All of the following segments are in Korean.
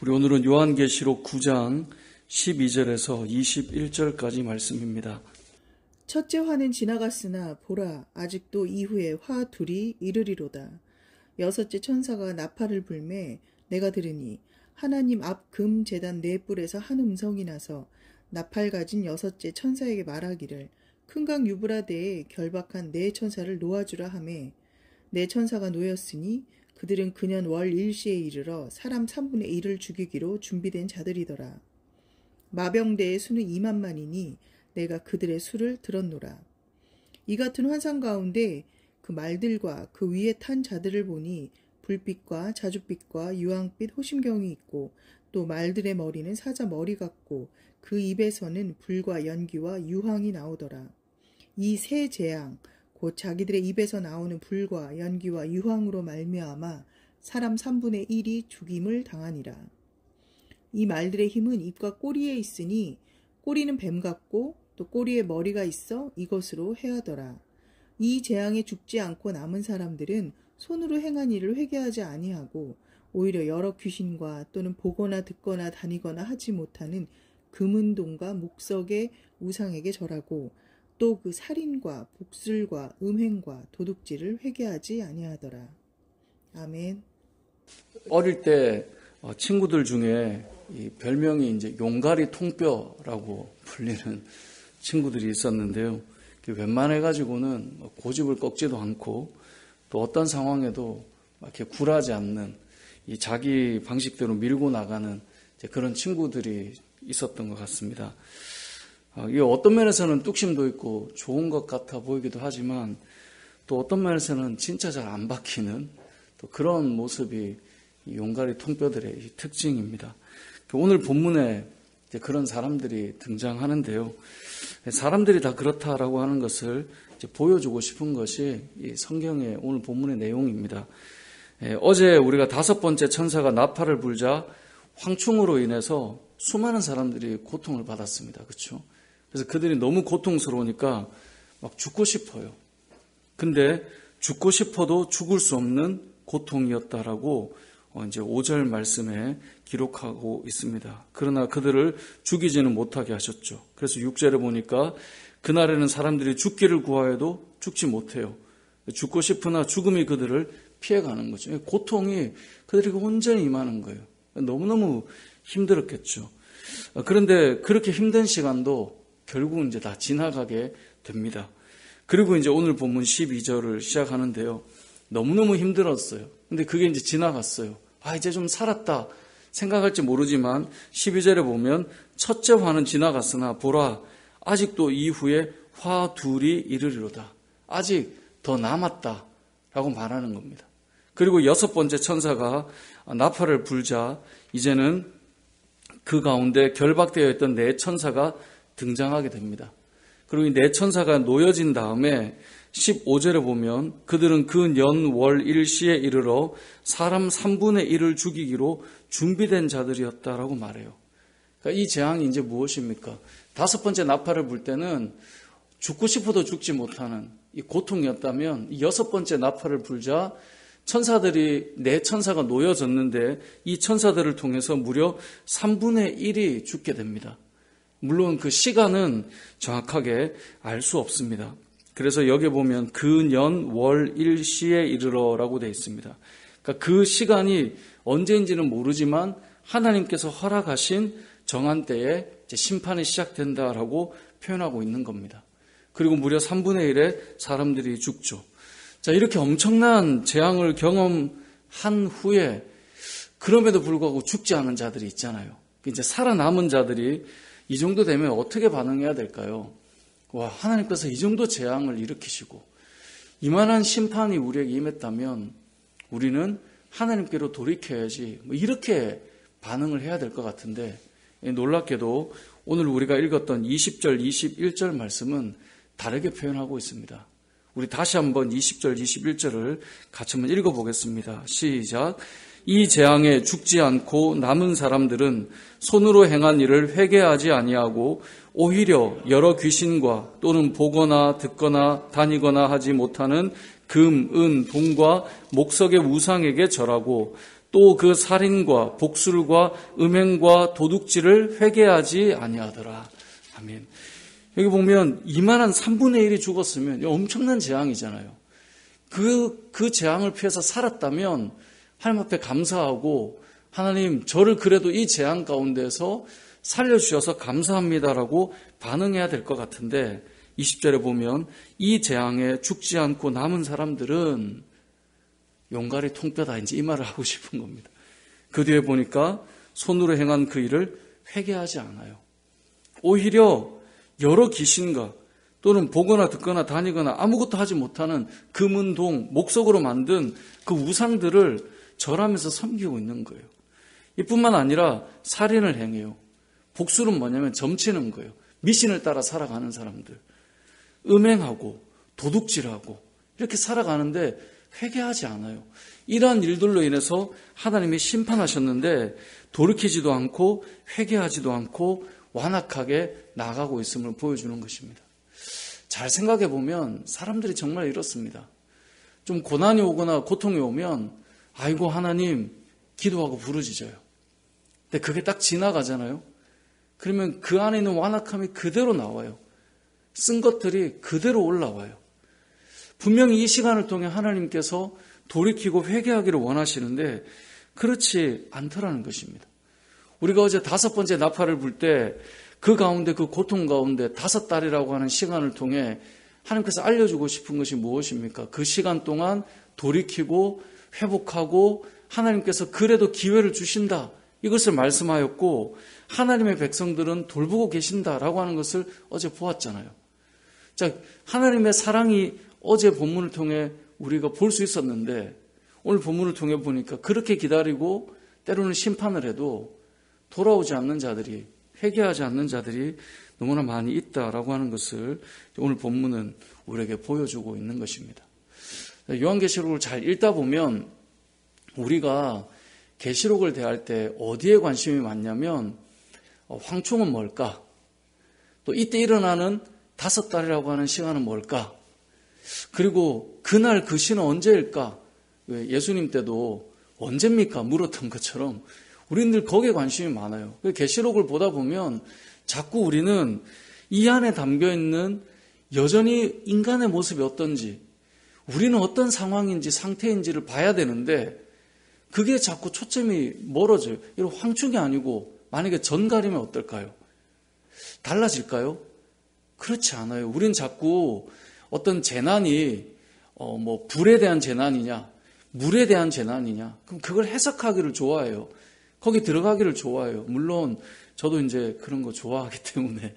우리 오늘은 요한계시록 9장 12절에서 21절까지 말씀입니다. 첫째 화는 지나갔으나 보라, 아직도 이후에 화 둘이 이르리로다. 여섯째 천사가 나팔을 불매 내가 들으니 하나님 앞 금 제단 네 뿔에서 한 음성이 나서 나팔 가진 여섯째 천사에게 말하기를 큰 강 유브라데에 결박한 네 천사를 놓아주라 하매 네 천사가 놓였으니 그들은 그년 월 일시에 이르러 사람 3분의 1을 죽이기로 준비된 자들이더라. 마병대의 수는 2만만이니 내가 그들의 수를 들었노라. 이 같은 환상 가운데 그 말들과 그 위에 탄 자들을 보니 불빛과 자줏빛과 유황빛 호심경이 있고 또 말들의 머리는 사자 머리 같고 그 입에서는 불과 연기와 유황이 나오더라. 이 세 재앙 곧 자기들의 입에서 나오는 불과 연기와 유황으로 말미암아 사람 3분의 1이 죽임을 당하니라. 이 말들의 힘은 입과 꼬리에 있으니 꼬리는 뱀 같고 또 꼬리에 머리가 있어 이것으로 해하더라. 이 재앙에 죽지 않고 남은 사람들은 손으로 행한 일을 회개하지 아니하고 오히려 여러 귀신과 또는 보거나 듣거나 다니거나 하지 못하는 금은동과 목석의 우상에게 절하고 또 그 살인과 복술과 음행과 도둑질을 회개하지 아니하더라. 아멘. 어릴 때 친구들 중에 이 별명이 이제 용가리 통뼈라고 불리는 친구들이 있었는데요. 웬만해가지고는 고집을 꺾지도 않고 또 어떤 상황에도 이렇게 굴하지 않는 이 자기 방식대로 밀고 나가는 그런 친구들이 있었던 것 같습니다. 이 어떤 면에서는 뚝심도 있고 좋은 것 같아 보이기도 하지만 또 어떤 면에서는 진짜 잘 안 박히는 또 그런 모습이 이 용가리 통뼈들의 특징입니다. 오늘 본문에 그런 사람들이 등장하는데요. 사람들이 다 그렇다라고 하는 것을 보여주고 싶은 것이 이 성경의 오늘 본문의 내용입니다. 어제 우리가 5번째 천사가 나팔을 불자 황충으로 인해서 수많은 사람들이 고통을 받았습니다. 그렇죠? 그래서 그들이 너무 고통스러우니까 막 죽고 싶어요. 근데 죽고 싶어도 죽을 수 없는 고통이었다라고 이제 5절 말씀에 기록하고 있습니다. 그러나 그들을 죽이지는 못하게 하셨죠. 그래서 6절에 보니까 그날에는 사람들이 죽기를 구하여도 죽지 못해요. 죽고 싶으나 죽음이 그들을 피해가는 거죠. 고통이 그들에게 온전히 임하는 거예요. 너무너무 힘들었겠죠. 그런데 그렇게 힘든 시간도 결국은 이제 다 지나가게 됩니다. 그리고 이제 오늘 본문 12절을 시작하는데요. 너무너무 힘들었어요. 근데 그게 이제 지나갔어요. 이제 좀 살았다 생각할지 모르지만 12절에 보면 첫째 화는 지나갔으나 보라 아직도 이후에 화 둘이 이르리로다. 아직 더 남았다 라고 말하는 겁니다. 그리고 6번째 천사가 나팔을 불자 이제는 그 가운데 결박되어 있던 네 천사가 등장하게 됩니다. 그리고 이 네 천사가 놓여진 다음에 15절에 보면 그들은 그 년 월 일시에 이르러 사람 3분의 1을 죽이기로 준비된 자들이었다라고 말해요. 그러니까 이 재앙이 이제 무엇입니까? 5번째 나팔을 불 때는 죽고 싶어도 죽지 못하는 이 고통이었다면 이 6번째 나팔을 불자 천사들이 네 천사가 놓여졌는데 이 천사들을 통해서 무려 3분의 1이 죽게 됩니다. 물론 그 시간은 정확하게 알 수 없습니다. 그래서 여기 보면 그 년 월 일시에 이르러라고 되어 있습니다. 그러니까 그 시간이 언제인지는 모르지만 하나님께서 허락하신 정한 때에 심판이 시작된다라고 표현하고 있는 겁니다. 그리고 무려 3분의 1의 사람들이 죽죠. 자, 이렇게 엄청난 재앙을 경험한 후에 그럼에도 불구하고 죽지 않은 자들이 있잖아요. 이제 살아남은 자들이 이 정도 되면 어떻게 반응해야 될까요? 와, 하나님께서 이 정도 재앙을 일으키시고 이만한 심판이 우리에게 임했다면 우리는 하나님께로 돌이켜야지 이렇게 반응을 해야 될 것 같은데 놀랍게도 오늘 우리가 읽었던 20절, 21절 말씀은 다르게 표현하고 있습니다. 우리 다시 한번 20절, 21절을 같이 한번 읽어보겠습니다. 시작. 이 재앙에 죽지 않고 남은 사람들은 손으로 행한 일을 회개하지 아니하고 오히려 여러 귀신과 또는 보거나 듣거나 다니거나 하지 못하는 금, 은, 동과 목석의 우상에게 절하고 또 그 살인과 복술과 음행과 도둑질을 회개하지 아니하더라. 아멘. 여기 보면 이만한 3분의 1이 죽었으면 엄청난 재앙이잖아요. 그 재앙을 피해서 살았다면 하나님 앞에 감사하고 하나님 저를 그래도 이 재앙 가운데서 살려주셔서 감사합니다라고 반응해야 될 것 같은데 20절에 보면 이 재앙에 죽지 않고 남은 사람들은 용가리 통뼈다 이제 이 말을 하고 싶은 겁니다. 그 뒤에 보니까 손으로 행한 그 일을 회개하지 않아요. 오히려 여러 귀신과 또는 보거나 듣거나 다니거나 아무것도 하지 못하는 금은동 목석으로 만든 그 우상들을 절하면서 섬기고 있는 거예요. 이뿐만 아니라 살인을 행해요. 복술은 뭐냐면 점치는 거예요. 미신을 따라 살아가는 사람들. 음행하고 도둑질하고 이렇게 살아가는데 회개하지 않아요. 이러한 일들로 인해서 하나님이 심판하셨는데 돌이키지도 않고 회개하지도 않고 완악하게 나아가고 있음을 보여주는 것입니다. 잘 생각해 보면 사람들이 정말 이렇습니다. 좀 고난이 오거나 고통이 오면 아이고 하나님 기도하고 부르짖어요. 근데 그게 딱 지나가잖아요. 그러면 그 안에 있는 완악함이 그대로 나와요. 쓴 것들이 그대로 올라와요. 분명히 이 시간을 통해 하나님께서 돌이키고 회개하기를 원하시는데 그렇지 않더라는 것입니다. 우리가 어제 5번째 나팔을 불 때 그 가운데 그 고통 가운데 5달이라고 하는 시간을 통해 하나님께서 알려주고 싶은 것이 무엇입니까? 그 시간 동안 돌이키고 회복하고 하나님께서 그래도 기회를 주신다. 이것을 말씀하였고 하나님의 백성들은 돌보고 계신다라고 하는 것을 어제 보았잖아요. 자, 하나님의 사랑이 어제 본문을 통해 우리가 볼 수 있었는데 오늘 본문을 통해 보니까 그렇게 기다리고 때로는 심판을 해도 돌아오지 않는 자들이 회개하지 않는 자들이 너무나 많이 있다라고 하는 것을 오늘 본문은 우리에게 보여주고 있는 것입니다. 요한계시록을 잘 읽다 보면 우리가 계시록을 대할 때 어디에 관심이 많냐면 황충은 뭘까? 또 이때 일어나는 5달이라고 하는 시간은 뭘까? 그리고 그날 그 시는 언제일까? 예수님 때도 언제입니까? 물었던 것처럼 우리는 거기에 관심이 많아요. 계시록을 보다 보면 자꾸 우리는 이 안에 담겨있는 여전히 인간의 모습이 어떤지 우리는 어떤 상황인지 상태인지를 봐야 되는데 그게 자꾸 초점이 멀어져요. 이런 황충이 아니고 만약에 전갈이면 어떨까요? 달라질까요? 그렇지 않아요. 우린 자꾸 어떤 재난이 불에 대한 재난이냐 물에 대한 재난이냐 그럼 그걸 해석하기를 좋아해요. 거기 들어가기를 좋아해요. 물론 저도 이제 그런 거 좋아하기 때문에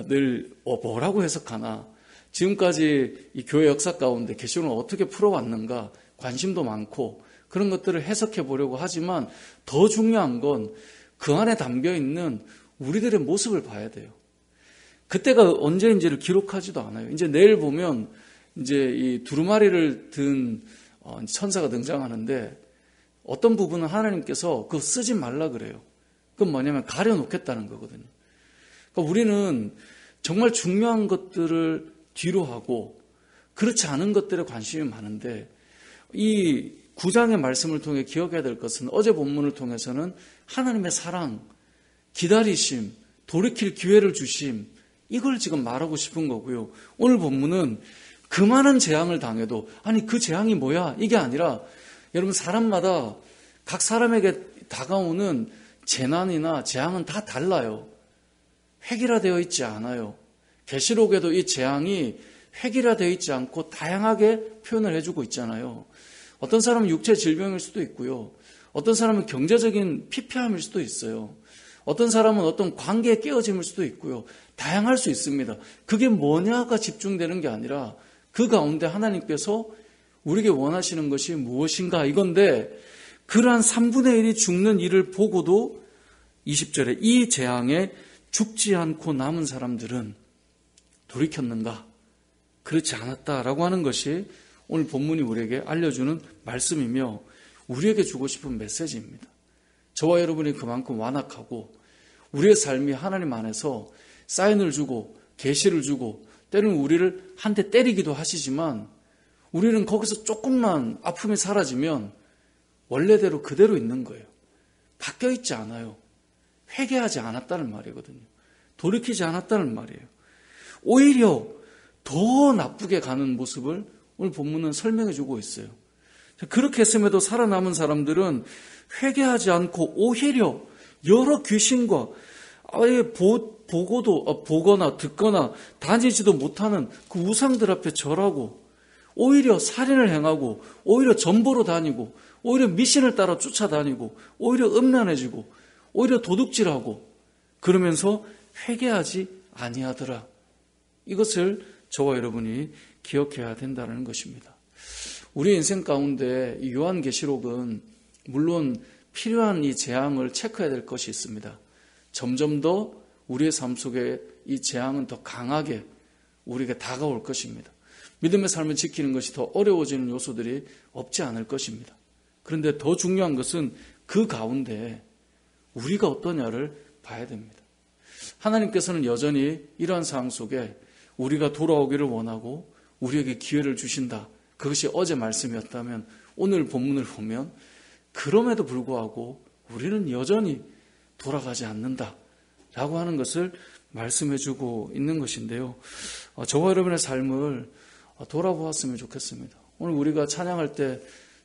늘 뭐라고 해석하나 지금까지 이 교회 역사 가운데 계시록을 어떻게 풀어왔는가 관심도 많고 그런 것들을 해석해 보려고 하지만 더 중요한 건 그 안에 담겨있는 우리들의 모습을 봐야 돼요. 그때가 언제인지를 기록하지도 않아요. 이제 내일 보면 이제 이 두루마리를 든 천사가 등장하는데 어떤 부분은 하나님께서 그거 쓰지 말라 그래요. 그건 뭐냐면 가려놓겠다는 거거든요. 그러니까 우리는 정말 중요한 것들을 뒤로 하고 그렇지 않은 것들에 관심이 많은데 이 9장의 말씀을 통해 기억해야 될 것은 어제 본문을 통해서는 하나님의 사랑, 기다리심, 돌이킬 기회를 주심 이걸 지금 말하고 싶은 거고요. 오늘 본문은 그 많은 재앙을 당해도 아니 그 재앙이 뭐야? 이게 아니라 여러분 사람마다 각 사람에게 다가오는 재난이나 재앙은 다 달라요. 획일화되어 있지 않아요. 계시록에도 이 재앙이 획일화되어 있지 않고 다양하게 표현을 해주고 있잖아요. 어떤 사람은 육체 질병일 수도 있고요. 어떤 사람은 경제적인 피폐함일 수도 있어요. 어떤 사람은 어떤 관계의 깨어짐일 수도 있고요. 다양할 수 있습니다. 그게 뭐냐가 집중되는 게 아니라 그 가운데 하나님께서 우리에게 원하시는 것이 무엇인가 이건데 그러한 3분의 1이 죽는 일을 보고도 20절에 이 재앙에 죽지 않고 남은 사람들은 돌이켰는가? 그렇지 않았다라고 하는 것이 오늘 본문이 우리에게 알려주는 말씀이며 우리에게 주고 싶은 메시지입니다. 저와 여러분이 그만큼 완악하고 우리의 삶이 하나님 안에서 사인을 주고 계시를 주고 때로는 우리를 한 대 때리기도 하시지만 우리는 거기서 조금만 아픔이 사라지면 원래대로 그대로 있는 거예요. 바뀌어 있지 않아요. 회개하지 않았다는 말이거든요. 돌이키지 않았다는 말이에요. 오히려 더 나쁘게 가는 모습을 오늘 본문은 설명해 주고 있어요. 그렇게 했음에도 살아남은 사람들은 회개하지 않고 오히려 여러 귀신과 아예 보거나 듣거나 다니지도 못하는 그 우상들 앞에 절하고 오히려 살인을 행하고 오히려 전보로 다니고 오히려 미신을 따라 쫓아다니고 오히려 음란해지고 오히려 도둑질하고 그러면서 회개하지 아니하더라. 이것을 저와 여러분이 기억해야 된다는 것입니다. 우리 인생 가운데 이 요한계시록은 물론 필요한 이 재앙을 체크해야 될 것이 있습니다. 점점 더 우리의 삶 속에 이 재앙은 더 강하게 우리에게 다가올 것입니다. 믿음의 삶을 지키는 것이 더 어려워지는 요소들이 없지 않을 것입니다. 그런데 더 중요한 것은 그 가운데 우리가 어떠냐를 봐야 됩니다. 하나님께서는 여전히 이러한 상황 속에 우리가 돌아오기를 원하고 우리에게 기회를 주신다. 그것이 어제 말씀이었다면 오늘 본문을 보면 그럼에도 불구하고 우리는 여전히 돌아가지 않는다 라고 하는 것을 말씀해주고 있는 것인데요. 저와 여러분의 삶을 돌아보았으면 좋겠습니다. 오늘 우리가 찬양할 때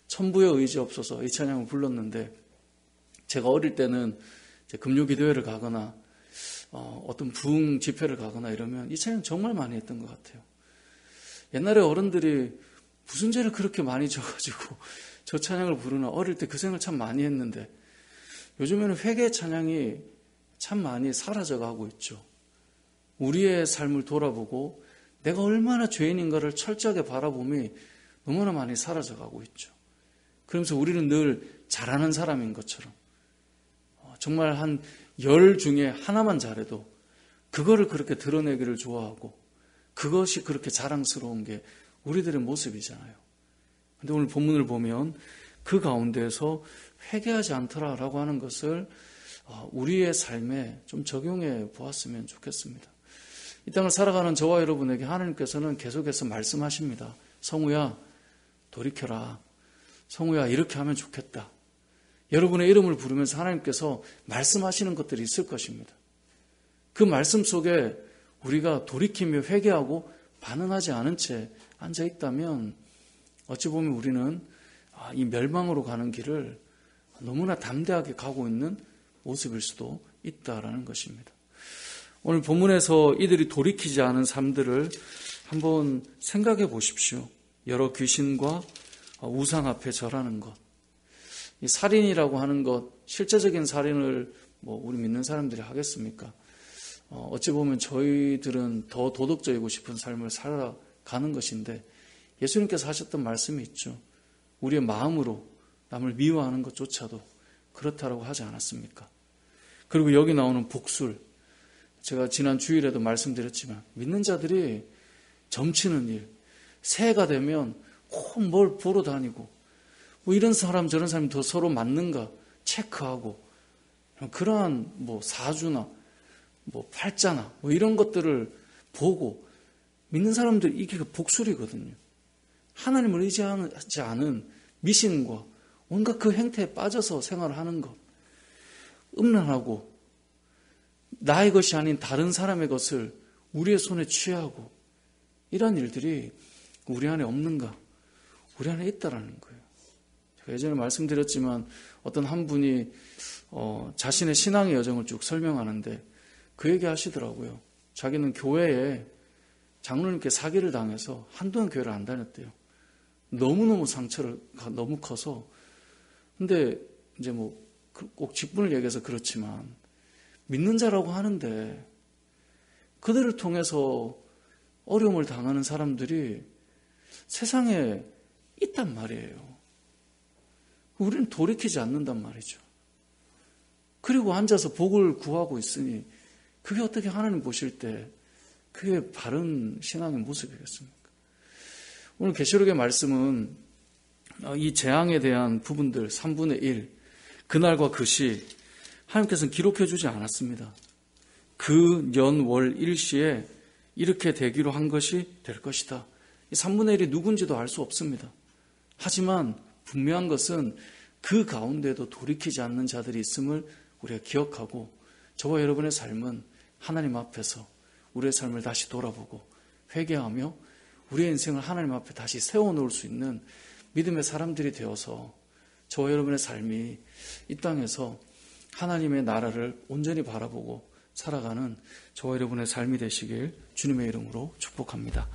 천부의 의지 없어서 이 찬양을 불렀는데 제가 어릴 때는 금요기도회를 가거나 어떤 부흥 집회를 가거나 이러면 이 찬양 정말 많이 했던 것 같아요. 옛날에 어른들이 무슨 죄를 그렇게 많이 져가지고 저 찬양을 부르나 어릴 때 그 생각을 참 많이 했는데 요즘에는 회개 찬양이 참 많이 사라져가고 있죠. 우리의 삶을 돌아보고 내가 얼마나 죄인인가를 철저하게 바라봄이 너무나 많이 사라져가고 있죠. 그러면서 우리는 늘 잘하는 사람인 것처럼 정말 한 10 중에 하나만 잘해도 그거를 그렇게 드러내기를 좋아하고 그것이 그렇게 자랑스러운 게 우리들의 모습이잖아요. 그런데 오늘 본문을 보면 그 가운데에서 회개하지 않더라라고 하는 것을 우리의 삶에 좀 적용해 보았으면 좋겠습니다. 이 땅을 살아가는 저와 여러분에게 하나님께서는 계속해서 말씀하십니다. 성우야, 돌이켜라. 성우야, 이렇게 하면 좋겠다. 여러분의 이름을 부르면서 하나님께서 말씀하시는 것들이 있을 것입니다. 그 말씀 속에 우리가 돌이키며 회개하고 반응하지 않은 채 앉아 있다면 어찌 보면 우리는 이 멸망으로 가는 길을 너무나 담대하게 가고 있는 모습일 수도 있다라는 것입니다. 오늘 본문에서 이들이 돌이키지 않은 삶들을 한번 생각해 보십시오. 여러 귀신과 우상 앞에 절하는 것. 이 살인이라고 하는 것, 실제적인 살인을 우리 믿는 사람들이 하겠습니까? 어찌 보면 저희들은 더 도덕적이고 싶은 삶을 살아가는 것인데 예수님께서 하셨던 말씀이 있죠. 우리의 마음으로 남을 미워하는 것조차도 그렇다라고 하지 않았습니까? 그리고 여기 나오는 복술. 제가 지난 주일에도 말씀드렸지만 믿는 자들이 점치는 일, 새해가 되면 꼭 뭘 보러 다니고 이런 사람 저런 사람이 더 서로 맞는가 체크하고 그러한 사주나 팔자나 이런 것들을 보고 믿는 사람들 이게 복술이거든요. 하나님을 의지하지 않은 미신과 온갖 그 행태에 빠져서 생활을 하는 것, 음란하고 나의 것이 아닌 다른 사람의 것을 우리의 손에 취하고 이런 일들이 우리 안에 없는가? 우리 안에 있다라는 거예요. 제가 예전에 말씀드렸지만 어떤 한 분이 자신의 신앙의 여정을 쭉 설명하는데 그 얘기 하시더라고요. 자기는 교회에 장로님께 사기를 당해서 한동안 교회를 안 다녔대요. 너무너무 상처가 너무 커서. 근데 이제 꼭 직분을 얘기해서 그렇지만 믿는 자라고 하는데 그들을 통해서 어려움을 당하는 사람들이 세상에 있단 말이에요. 우리는 돌이키지 않는단 말이죠. 그리고 앉아서 복을 구하고 있으니 그게 어떻게 하나님 보실 때 그게 바른 신앙의 모습이겠습니까? 오늘 계시록의 말씀은 이 재앙에 대한 부분들 3분의 1, 그날과 그 시 하나님께서는 기록해 주지 않았습니다. 그 년 월 일시에 이렇게 되기로 한 것이 될 것이다. 이 3분의 1이 누군지도 알 수 없습니다. 하지만 분명한 것은 그 가운데도 돌이키지 않는 자들이 있음을 우리가 기억하고 저와 여러분의 삶은 하나님 앞에서 우리의 삶을 다시 돌아보고 회개하며 우리의 인생을 하나님 앞에 다시 세워놓을 수 있는 믿음의 사람들이 되어서 저와 여러분의 삶이 이 땅에서 하나님의 나라를 온전히 바라보고 살아가는 저와 여러분의 삶이 되시길 주님의 이름으로 축복합니다.